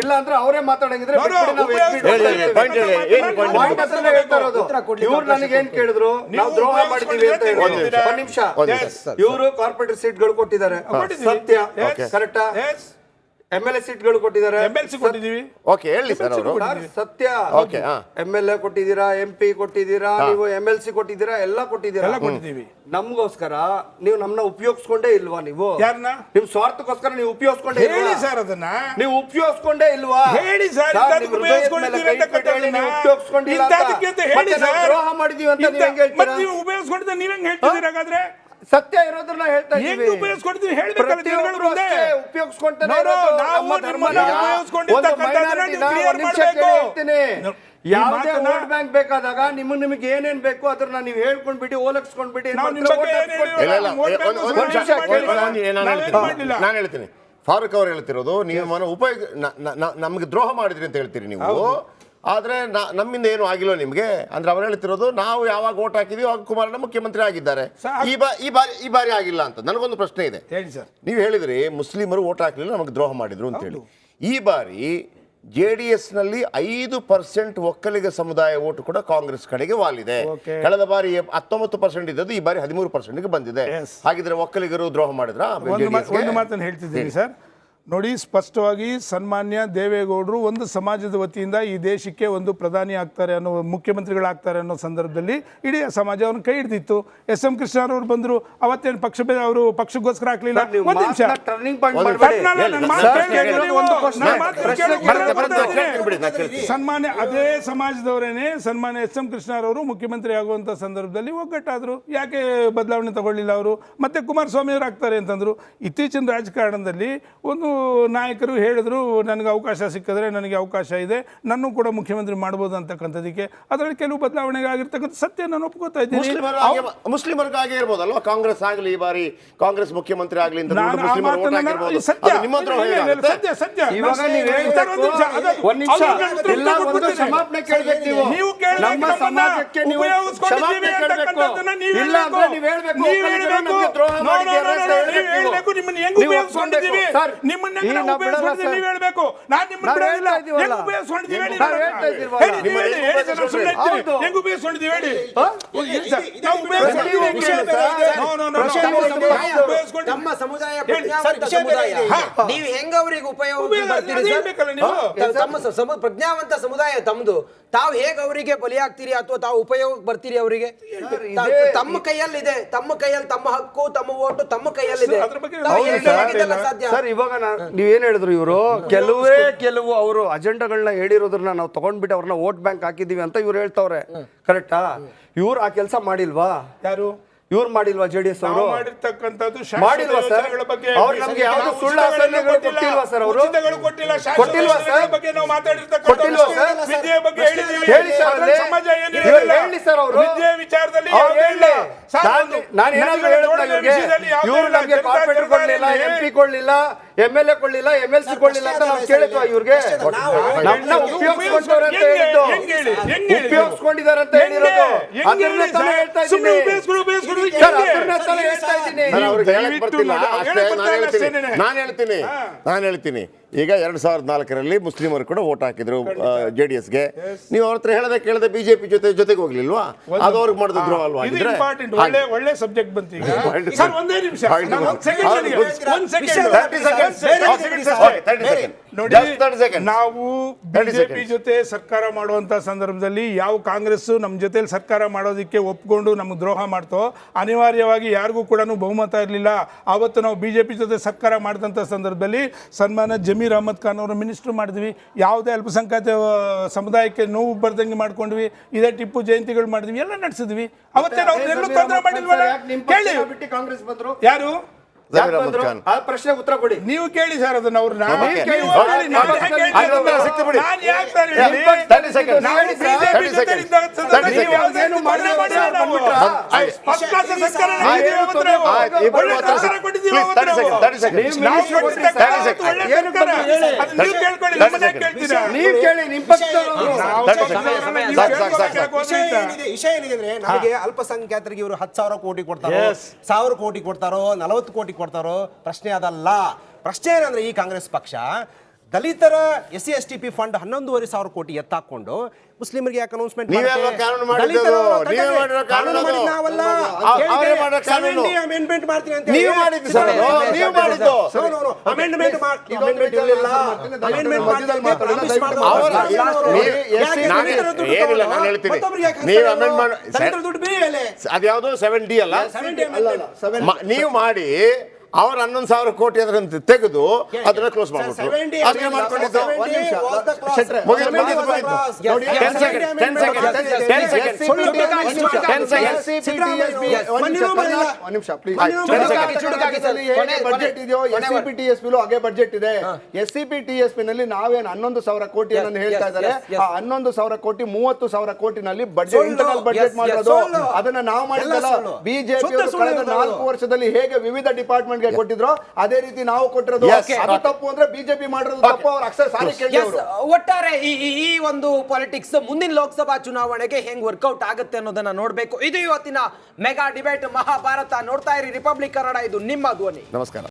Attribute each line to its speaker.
Speaker 1: ಇಲ್ಲ ಅಂದ್ರೆ ಅವರೇ ಮಾತಾಡಂಗಿದ್ರೆ ಇವ್ರು ನನಗೆ ಏನ್ ಕೇಳಿದ್ರು ನಾವು ದ್ರೋಹ ಮಾಡಿದೀವಿ ಅಂತ ಹೇಳಿದ್ರು. ಒಂದ್ ನಿಮಿಷ, ಇವರು ಕಾರ್ಪೊರೇಟರ್ ಸೀಟ್ಗಳು ಕೊಟ್ಟಿದ್ದಾರೆ, ಸತ್ಯ ಕರೆಕ್ಟಾ? MLA ಸೀಟ್ಗಳು ಕೊಟ್ಟಿದ್ದಾರೆ,
Speaker 2: ಓಕೆ ಹೇಳಿ ಸರ್ ಅವರು
Speaker 1: ಸತ್ಯ. MLA ಕೊಟ್ಟಿದ್ದೀರಾ, MP ಕೊಟ್ಟಿದ್ದೀರಾ, ನೀವು MLC ಕೊಟ್ಟಿದ್ದೀರಾ, ಎಲ್ಲ ಕೊಟ್ಟಿದ್ದೀರಾ. ನಮ್ಗೋಸ್ಕರ ನೀವು ನಮ್ಮನ್ನ ಉಪಯೋಗಿಸ್ಕೊಂಡೇ ಇಲ್ವಾ? ನೀವು ನಿಮ್ ಸ್ವಾರ್ಥಕ್ಕೋಸ್ಕರ ನೀವು ಉಪಯೋಗಿಸ್ಕೊಂಡೇ ನೀವು ಉಪಯೋಗಿಸ್ಕೊಂಡೇ ಇಲ್ವಾ? ದ್ರೋಹ ಮಾಡಿದೀವಿ ಅಂತ ನೀವ್ ಹೆಂಗ್ ಹೇಳ್ತೀರಾ? ಸತ್ಯ ಇರೋದನ್ನ ಹೇಳ್ತಾ ಇದ್ದೀವಿ. ಯಾವುದೇ ವೋಟ್ ಬ್ಯಾಂಕ್ ಬೇಕಾದಾಗ ನಿಮಗೆ ಏನೇನ್ ಬೇಕು ಅದನ್ನ ನೀವು ಹೇಳ್ಕೊಂಡ್ಬಿಟ್ಟು ಓಲಕ್ಸ್ಕೊಂಡ್ಬಿಟ್ಟು
Speaker 2: ನಾನು ಹೇಳ್ತೀನಿ. ಫಾರೂಕ್ ಅವ್ರು ಹೇಳ್ತಿರೋದು ನೀವು ಉಪಯೋಗ ನಮ್ಗೆ ದ್ರೋಹ ಮಾಡಿದ್ರಿ ಅಂತ ಹೇಳ್ತೀರಿ ನೀವು. ಆದ್ರೆ ನಮ್ಮಿಂದ ಏನು ಆಗಿಲ್ಲ ನಿಮ್ಗೆ ಅಂದ್ರೆ ಅವ್ರು ಹೇಳ್ತಿರೋದು ನಾವು ಯಾವಾಗ ಓಟ್ ಹಾಕಿದೀವಿ ಅವಾಗ ಕುಮಾರಣ್ಣ ಮುಖ್ಯಮಂತ್ರಿ ಆಗಿದ್ದಾರೆ, ಈ ಬಾರಿ ಆಗಿಲ್ಲ ಅಂತ. ನನಗೊಂದು ಪ್ರಶ್ನೆ ಇದೆ. ನೀವು ಹೇಳಿದ್ರಿ ಮುಸ್ಲಿಮರು ಓಟ್ ಹಾಕಲಿಲ್ಲ ನಮಗೆ ದ್ರೋಹ ಮಾಡಿದ್ರು ಅಂತ ಹೇಳಿ. ಈ ಬಾರಿ JDS ನಲ್ಲಿ 5% ಒಕ್ಕಲಿಗ ಸಮುದಾಯ ಓಟು ಕೂಡ ಕಾಂಗ್ರೆಸ್ ಕಡೆಗೆ ವಾಲಿದೆ. ಕಳೆದ ಬಾರಿ 19% ಇದ್ದದ್ದು ಈ ಬಾರಿ 13% ಬಂದಿದೆ. ಹಾಗಿದ್ರೆ ಒಕ್ಕಲಿಗರು ದ್ರೋಹ ಮಾಡಿದ್ರ?
Speaker 3: ಒಂದು ಮಾತನ್ನು ಹೇಳ್ತಿದ್ದೀನಿ ಸರ್ ನೋಡಿ, ಸ್ಪಷ್ಟವಾಗಿ ಸನ್ಮಾನ್ಯ ದೇವೇಗೌಡರು ಒಂದು ಸಮಾಜದ ವತಿಯಿಂದ ಈ ದೇಶಕ್ಕೆ ಒಂದು ಪ್ರಧಾನಿ ಆಗ್ತಾರೆ ಅನ್ನೋ, ಮುಖ್ಯಮಂತ್ರಿಗಳಾಗ್ತಾರೆ ಅನ್ನೋ ಸಂದರ್ಭದಲ್ಲಿ ಇಡೀ ಸಮಾಜ ಅವ್ರನ್ನ ಕೈ ಹಿಡಿದಿತ್ತು. SM ಕೃಷ್ಣರವ್ರು ಬಂದ್ರು, ಅವತ್ತೇನು ಅವರು ಪಕ್ಷಕ್ಕೋಸ್ಕರ ಹಾಕ್ಲಿಲ್ಲ. ಒಂದು ನಿಮಿಷ, ಸನ್ಮಾನ್ಯ ಅದೇ ಸಮಾಜದವರೇನೆ ಸನ್ಮಾನ್ಯ SM ಕೃಷ್ಣರವರು ಮುಖ್ಯಮಂತ್ರಿ ಆಗುವಂತ ಸಂದರ್ಭದಲ್ಲಿ ಒಗ್ಗಟ್ಟಾದ್ರು. ಯಾಕೆ ಬದಲಾವಣೆ ತಗೊಳ್ಳಿಲ್ಲ ಅವರು? ಮತ್ತೆ ಕುಮಾರಸ್ವಾಮಿ ಅವರು ಆಗ್ತಾರೆ ಅಂತಂದ್ರು. ಇತ್ತೀಚಿನ ರಾಜಕಾರಣದಲ್ಲಿ ಒಂದು ನಾಯಕರು ಹೇಳಿದ್ರು ನನಗೆ ಅವಕಾಶ ಸಿಕ್ಕಿದ್ರೆ ನನಗೆ ಅವಕಾಶ ಇದೆ, ನನ್ನ ಕೂಡ ಮುಖ್ಯಮಂತ್ರಿ ಮಾಡ್ಬೋದು ಅಂತಕ್ಕಂಥದಕ್ಕೆ. ಅದರಲ್ಲಿ ಕೆಲವು ಬದಲಾವಣೆಗೆ ಆಗಿರ್ತಕ್ಕಂಥ ಸತ್ಯ ನಾನು ಒಪ್ಕೋತಾ ಇದ್ದೀನಿ.
Speaker 2: ಮುಸ್ಲಿಮರಿಗಾಗಿ ಇರ್ಬೋದಲ್ವಾ ಕಾಂಗ್ರೆಸ್ ಆಗಲಿ, ಈ ಬಾರಿ ಕಾಂಗ್ರೆಸ್ ಮುಖ್ಯಮಂತ್ರಿ ಆಗಲಿ ಅಂತ
Speaker 4: ನಮ್ಮ ಸಮುದಾಯ ನೀವು ಹೆಂಗ ಅವ್ರಿಗೆ ಉಪಯೋಗ ಪ್ರಜ್ಞಾವಂತ ಸಮುದಾಯ ತಮ್ಮದು, ತಾವು ಹೇಗೆ ಅವರಿಗೆ ಬಲಿಯಾಗ್ತೀರಿ ಅಥವಾ ತಾವು ಉಪಯೋಗ ಬರ್ತೀರಿ ಅವರಿಗೆ? ತಮ್ಮ ಕೈಯಲ್ಲಿದೆ, ತಮ್ಮ ಕೈಯಲ್ಲಿ ತಮ್ಮ ಹಕ್ಕು, ತಮ್ಮ ಓಟು ತಮ್ಮ ಕೈಯಲ್ಲಿದೆ.
Speaker 1: ಸರ್ ಇವಾಗ ನೀವೇನ್ ಹೇಳಿದ್ರು, ಇವರು ಕೆಲವು ಅವರು ಅಜೆಂಡಾಗಳನ್ನ ಹೇಳಿರೋದ್ರನ್ನ ನಾವು ತಗೊಂಡ್ಬಿಟ್ಟು ಅವ್ರನ್ನ ವೋಟ್ ಬ್ಯಾಂಕ್ ಹಾಕಿದೀವಿ ಅಂತ ಇವ್ರು ಹೇಳ್ತಾವ್ರೆ. ಕರೆಕ್ಟಾ? ಇವ್ರು ಆ ಕೆಲಸ ಮಾಡಿಲ್ವಾ?
Speaker 3: ಯಾರು
Speaker 1: ಇವ್ರು ಮಾಡಿಲ್ವಾ? JDS ಅವರು
Speaker 3: ಮಾಡಿರ್ತಕ್ಕಂಥದ್ದು
Speaker 1: ಮಾಡಿಲ್ವಾ ಸರ್? ಅವ್ರು ನಮ್ಗೆ ಯಾವ್ದು ಸುಳ್ಳು ಆಶ್ವಾಸನೆಗಳು ಕೊಟ್ಟಿಲ್ವಾ ಸರ್? ಅವರು ಕೊಟ್ಟಿಲ್ವಾ ಸರ್? ಕೊಟ್ಟಿಲ್ವಾ ಸರ್? ಹೇಳಿ ಸರ್, ಹೇಳಿ ಸರ್. ಅವರು ನಾನು ಏನಾದ್ರು ಇವ್ರು ನಮ್ಗೆ ಕಾರ್ಪೊರೇಟರ್ ಕೊಡ್ಲಿಲ್ಲ, MP ಕೊಡ್ಲಿಲ್ಲ, MLA ಕೊಡ್ಲಿಲ್ಲ, MLC ಕೊಡ್ಲಿಲ್ಲ ಅಂತ ನಾವು ಕೇಳಿದ್ವಾ? ಇವ್ರಿಗೆ ನಮ್ಮನ್ನ ಉಪಯೋಗಿಸ್ಕೊಂಡವ್ರೆ ಅಂತ ಹೇಳಿದ್ದು, ಉಪಯೋಗಿಸ್ಕೊಂಡಿದ್ದಾರೆ ಅಂತ ಹೇಳಿರೋದು. ಅದನ್ನ ತಾನೇ ಹೇಳ್ತಾ ಇದ್ದೀನಿ.
Speaker 2: ನಾನು ಹೇಳ್ತೀನಿ ಈಗ 2004ರಲ್ಲಿ ಮುಸ್ಲಿಮರು ಕೂಡ ವೋಟ್ ಹಾಕಿದ್ರು JDSಗೆ. ನೀವು ಅವ್ರ ಹತ್ರ ಹೇಳದೆ ಕೇಳದೆ ಬಿಜೆಪಿ ಜೊತೆಗೆ ಹೋಗ್ಲಿಲ್ವಾ? ಅದು ಅವ್ರಿಗೆ ಮಾಡಿದ ದ್ರೋಹ ಅಲ್ವಾ?
Speaker 3: ಒಳ್ಳೆ ಸಬ್ಜೆಕ್ಟ್ ಬಂತು. ನಾವು ಬಿಜೆಪಿ ಜೊತೆ ಸರ್ಕಾರ ಮಾಡುವಂತ ಸಂದರ್ಭದಲ್ಲಿ ಯಾವ ಕಾಂಗ್ರೆಸ್ ನಮ್ಮ ಜೊತೆ ಸರ್ಕಾರ ಮಾಡೋದಕ್ಕೆ ಒಪ್ಕೊಂಡು ನಮ್ಗೆ ದ್ರೋಹ ಮಾಡ್ತೋ, ಅನಿವಾರ್ಯವಾಗಿ ಯಾರಿಗೂ ಕೂಡ ಬಹುಮತ ಇರಲಿಲ್ಲ. ಆವತ್ತು ನಾವು ಬಿಜೆಪಿ ಜೊತೆ ಸರ್ಕಾರ ಮಾಡಿದಂಥ ಸಂದರ್ಭದಲ್ಲಿ ಸನ್ಮಾನ ಜಮೀರ್ ಅಹಮದ್ ಖಾನ್ ಅವರು ಮಿನಿಸ್ಟರ್ ಮಾಡಿದ್ವಿ. ಯಾವುದೇ ಅಲ್ಪಸಂಖ್ಯಾತ ಸಮುದಾಯಕ್ಕೆ ನೋವು ಬರ್ದಂಗೆ ಮಾಡ್ಕೊಂಡ್ವಿ. ಇದೇ ಟಿಪ್ಪು ಜಯಂತಿಗಳು ಮಾಡಿದ್ವಿ, ಎಲ್ಲ ನಡೆಸಿದ್ವಿ. ಅವತ್ತೇ ನಾವು ತೊಂದರೆ ಮಾಡಿಲ್ವಲ್ಲ? ಕೇಳಿ ಯಾರು
Speaker 1: ಪ್ರಶ್ನೆ ಉತ್ತರ ಕೊಡಿ.
Speaker 3: ನೀವು ಕೇಳಿ ಸರ್ ಅದನ್ನ. ಅವ್ರು
Speaker 4: ವಿಷಯ ಏನಿದೆ, ನಮಗೆ ಅಲ್ಪಸಂಖ್ಯಾತರಿಗೆ ಇವರು 10,000 ಕೋಟಿ ಕೊಡ್ತಾರೋ, 1,000 ಕೋಟಿ ಕೊಡ್ತಾರೋ, 40 ಕೋಟಿ ಕೊಡ್ತಾರೋ ಪ್ರಶ್ನೆ ಅದಲ್ಲ. ಪ್ರಶ್ನೆ ಏನಂದ್ರೆ ಈ ಕಾಂಗ್ರೆಸ್ ಪಕ್ಷ ದಲಿತರ SC/STP ಫಂಡ್ 11,500 ಕೋಟಿ ಎತ್ತಾಕೊಂಡು ಮುಸ್ಲಿಮರಿಗೆ ಯಾಕೆ ಅನೌನ್ಸ್ಮೆಂಟ್
Speaker 2: ನೀವೆಲ್ಲ ಕಾನೂನು ಮಾಡಿದ್ದು, ನೀವೇ ಮಾಡಿರೋ ಕಾನೂನು ಅದು. ಅವರೇ ಮಾಡೋ ಕಾನೂನು.
Speaker 4: ಅಮೆಂಡ್ಮೆಂಟ್ ಮಾಡ್ತೀನಿ ಅಂತ
Speaker 2: ನೀವು ಮಾಡಿದ್ದು ಸರ್ ಅದು, ನೀವು ಮಾಡಿದ್ದು.
Speaker 4: ಅಮೆಂಡ್ಮೆಂಟ್
Speaker 2: ಏನಿಲ್ಲ, ನಾನು ಹೇಳ್ತೀನಿ, ನೀವು ಅಮೆಂಡ್ ಮಾಡಿ ಅದ್ಯಾವುದು 7D ಅಲ್ಲ, ನೀವು ಮಾಡಿ ಅವ್ರ 11,000 ಕೋಟಿ ಅದರಂತೆ ತೆಗೆದು ಅದನ್ನ ಕ್ಲೋಸ್ ಮಾಡ್ಬಿಟ್ರು. ಅದನ್ನ ಮಾಡ್ಕೊಂಡಿದ್ದು
Speaker 1: ಬಜೆಟ್ ಇದೆಯೋ SCP/TSP ಹಾಗೆ ಬಜೆಟ್ ಇದೆ. SCP/TSP ನಲ್ಲಿ ನಾವೇನು 11,000 ಕೋಟಿಯನ್ನು ಹೇಳ್ತಾ ಇದ್ದಾರೆ. ಆ 11,000 ಕೋಟಿ 30,000 ಕೋಟಿನಲ್ಲಿ ಬಜೆಟ್ ಇಂಟರ್ನಲ್ ಬಜೆಟ್ ಮಾಡೋದು. ಅದನ್ನ ನಾವು ಮಾಡಿದ್ದಲ್ಲ. ಬಿಜೆಪಿ ಕಳೆದ 4 ವರ್ಷದಲ್ಲಿ ಹೇಗೆ ವಿವಿಧ ಡಿಪಾರ್ಟ್ಮೆಂಟ್ ಕೊಟ್ಟಿದ್ರು ಅದೇ ರೀತಿ ನಾವು ಕೊಟ್ಟಿರೋದು. ಅದು ತಪ್ಪು ಅಂದ್ರೆ ಬಿಜೆಪಿ ಮಾಡಿರೋದು ತಪ್ಪು. ಅವ್ರ ಅಕ್ಷರ ಸಾರಿ ಕೇಳಿ.
Speaker 4: ಒಟ್ಟಾರೆ ಈ ಒಂದು ಪಾಲಿಟಿಕ್ಸ್ ಮುಂದಿನ ಲೋಕಸಭಾ ಚುನಾವಣೆಗೆ ಹೆಂಗ್ ವರ್ಕೌಟ್ ಆಗುತ್ತೆ ಅನ್ನೋದನ್ನ ನೋಡ್ಬೇಕು. ಇದು ಇವತ್ತಿನ ಮೆಗಾ ಡಿಬೇಟ್ ಮಹಾಭಾರತ. ನೋಡ್ತಾ ಇರಿ ರಿಪಬ್ಲಿಕ್ ಕನ್ನಡ, ಇದು ನಿಮ್ಮ ಧ್ವನಿ.
Speaker 2: ನಮಸ್ಕಾರ.